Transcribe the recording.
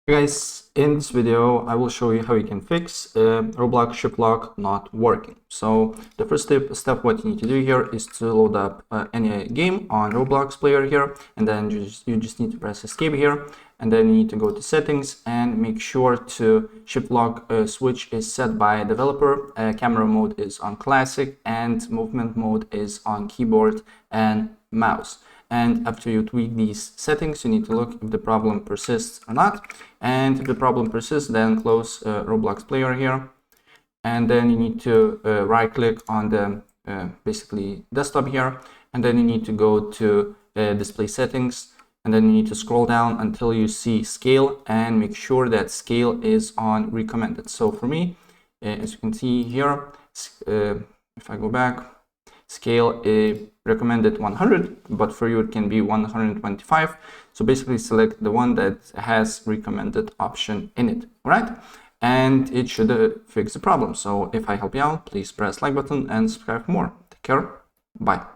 Hey guys, in this video I will show you how you can fix Roblox shift lock not working. So the first step what you need to do here is to load up any game on Roblox player here, and then you just need to press escape here, and then you need to go to settings and make sure to shift lock switch is set by developer, camera mode is on classic, and movement mode is on keyboard and mouse. And after you tweak these settings, you need to look if the problem persists or not. And if the problem persists, then close Roblox player here. And then you need to right click on the basically desktop here. And then you need to go to display settings. And then you need to scroll down until you see scale and make sure that scale is on recommended. So for me, as you can see here, if I go back, scale recommended 100, but for you it can be 125. So basically select the one that has recommended option in it, right? And it should fix the problem. So if I help you out, please press like button and subscribe for more. Take care. Bye.